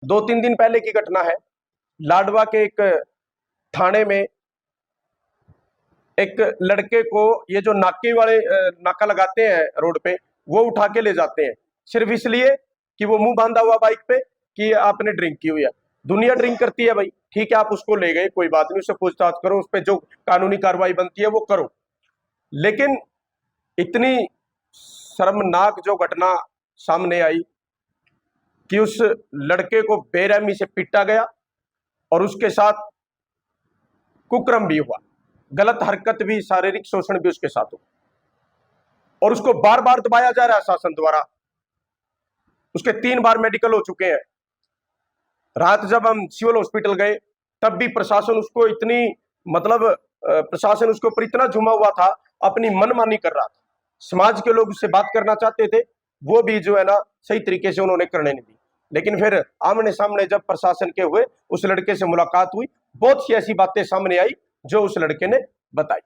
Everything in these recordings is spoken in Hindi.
2-3 दिन पहले की घटना है। लाडवा के एक थाने में एक लड़के को ये जो नाके वाले नाका लगाते हैं रोड पे, वो उठा के ले जाते हैं सिर्फ इसलिए कि वो मुंह बांधा हुआ बाइक पे कि आपने ड्रिंक की हुई है। दुनिया ड्रिंक करती है भाई, ठीक है, आप उसको ले गए, कोई बात नहीं, उससे पूछताछ करो, उस पर जो कानूनी कार्रवाई बनती है वो करो। लेकिन इतनी शर्मनाक जो घटना सामने आई कि उस लड़के को बेरहमी से पीटा गया और उसके साथ कुकर्म भी हुआ, गलत हरकत भी, शारीरिक शोषण भी उसके साथ हुआ और उसको बार बार दबाया जा रहा है शासन द्वारा। उसके 3 बार मेडिकल हो चुके हैं। रात जब हम सिविल हॉस्पिटल गए तब भी प्रशासन उसको इतनी प्रशासन उसके ऊपर इतना झुमा हुआ था, अपनी मनमानी कर रहा था। समाज के लोग उससे बात करना चाहते थे, वो भी जो है ना सही तरीके से उन्होंने करने नहीं दी। लेकिन फिर आमने सामने जब प्रशासन के हुए, उस लड़के से मुलाकात हुई, बहुत सी ऐसी बातें सामने आई जो उस लड़के ने बताई।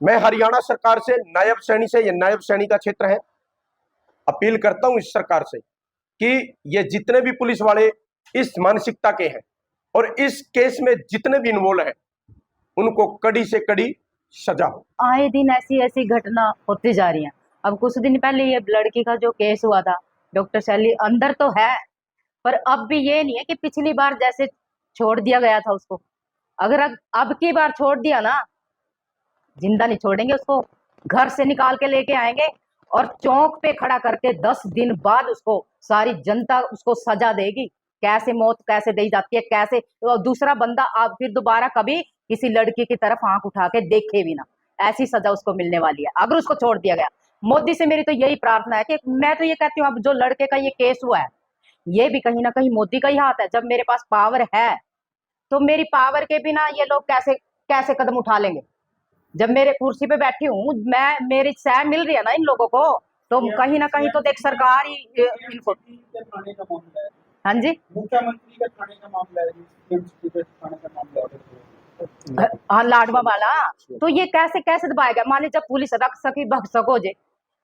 मैं हरियाणा सरकार से, नायब सैनी से, ये नायब सैनी का क्षेत्र है, अपील करता हूं इस सरकार से कि ये जितने भी पुलिस वाले इस मानसिकता के हैं और इस केस में जितने भी इन्वॉल्व हैं, उनको कड़ी से कड़ी सजा हो। आए दिन ऐसी ऐसी घटना होती जा रही है। अब कुछ दिन पहले ये लड़की का जो केस हुआ था, डॉक्टर शैली अंदर तो है, पर अब भी ये नहीं है कि पिछली बार जैसे छोड़ दिया गया था उसको। अगर अब की बार छोड़ दिया ना, जिंदा नहीं छोड़ेंगे उसको, घर से निकाल के लेके आएंगे और चौक पे खड़ा करके 10 दिन बाद उसको सारी जनता उसको सजा देगी। कैसे मौत कैसे दी जाती है, कैसे तो दूसरा बंदा आप फिर दोबारा कभी किसी लड़की की तरफ आंख उठा के देखे भी ना, ऐसी सजा उसको मिलने वाली है अगर उसको छोड़ दिया गया। मोदी से मेरी तो यही प्रार्थना है कि मैं तो ये कहती हूँ, अब जो लड़के का ये केस हुआ है, ये भी कहीं ना कहीं मोदी का ही हाथ है। जब मेरे पास पावर है तो मेरी पावर के बिना ये लोग कैसे कैसे कदम उठा लेंगे। जब मेरे कुर्सी पे बैठी हूँ मैं, मेरी सह मिल रही है ना इन लोगों को, तो कहीं ना कहीं तो देख सरकार ही इनको। हाँ जी, मुख्यमंत्री का थाने का मामला है, हाँ लाडवा वाला, तो ये कैसे कैसे दबाएगा। मान ली जब पुलिस रख सकी भग सको जे,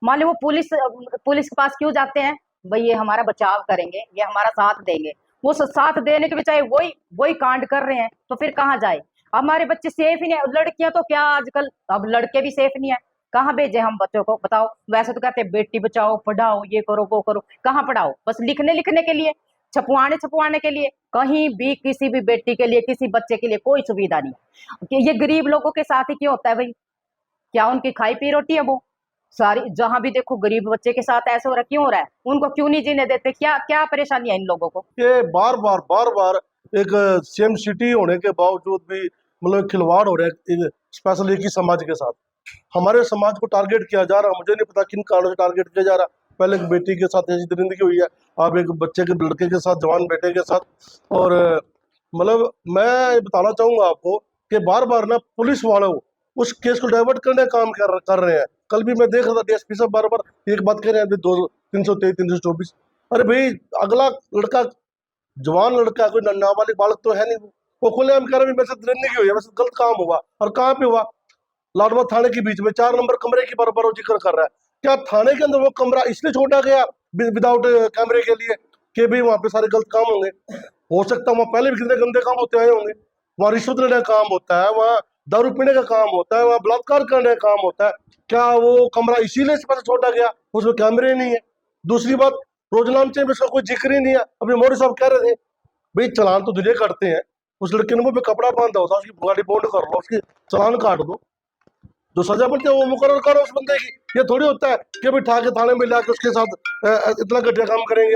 मान ली वो पुलिस के पास क्यों जाते हैं भाई, ये हमारा बचाव करेंगे, ये हमारा साथ देंगे। वो साथ देने के बजाय वही कांड कर रहे हैं, तो फिर कहाँ जाए। हमारे बच्चे सेफ ही नहीं है, लड़कियां तो क्या आजकल, अब लड़के भी सेफ नहीं है। कहाँ भेजे हम बच्चों को, बताओ। वैसे तो कहते हैं बेटी बचाओ, पढ़ाओ, ये करो वो करो, कहाँ पढ़ाओ, बस लिखने के लिए, छपवाने के लिए। कहीं भी किसी भी बेटी के लिए, किसी बच्चे के लिए कोई सुविधा नहीं है। ये गरीब लोगों के साथ ही क्यों होता है भाई, क्या उनकी खाई पी रोटी है वो सारी। जहां भी देखो गरीब बच्चे के साथ ऐसा हो रहा है, क्यों हो रहा है, उनको क्यों नहीं जीने देते, क्या क्या परेशानी है इन लोगों को। ये बार बार एक सेम सिटी होने के बावजूद भी खिलवाड़ हो रहा है, स्पेशली एक ही समाज के साथ। हमारे समाज को टारगेट किया जा रहा है, मुझे नहीं पता किन कारणों से टारगेट किया जा रहा है। पहले एक बेटी के साथ ऐसी दरिंदगी हुई है, अब एक बच्चे के लड़के के साथ, जवान बेटे के साथ। और मैं बताना चाहूंगा आपको कि बार बार ना पुलिस वालों उस केस को डाइवर्ट करने का काम कर रहे हैं। कल भी मैं देख रहा था डीएसपी साहब बार बार एक बात कह रहे हैं, 323 324। अरे भाई, अगला लड़का जवान लड़का, कोई नाबालिग बालक तो है नहीं, वो खुलेआम कह रहे हैं मेरे साथ दरिंदगी हुई है, वैसे गलत काम हुआ। और कहाँ पे हुआ? लाडवा थाने के बीच में 4 नंबर कमरे की बार वो जिक्र कर रहा है। क्या थाने के अंदर वो कमरा इसलिए छोड़ा गया विदाउट कैमरे के लिए कि भाई वहां पे सारे गलत काम होंगे? हो सकता है वहां पहले भी कितने गंदे काम होते आए होंगे। वहां रिश्वत लेने का काम होता है, वहां दारू पीने का काम होता है, वहां बलात्कार करने का काम होता है। क्या वो कमरा इसीलिए छोड़ा गया, उसमें कैमरे नहीं है? दूसरी बात, रोजनामचे में इसका कोई जिक्र ही नहीं है। अभी मोदी साहब कह रहे थे भाई चालान तो दुनिया करते हैं, उस लड़के ने मुंह पे कपड़ा बांधा होता, उसकी गाड़ी बॉन्ड कर लो, उसकी चालान काट दो, जो सजा बनती है वो मुकर्रर करो उस बंदे की। ये थोड़ी होता है कि भाई ठाके थाने में लाके उसके साथ इतना घटिया काम करेंगे आप।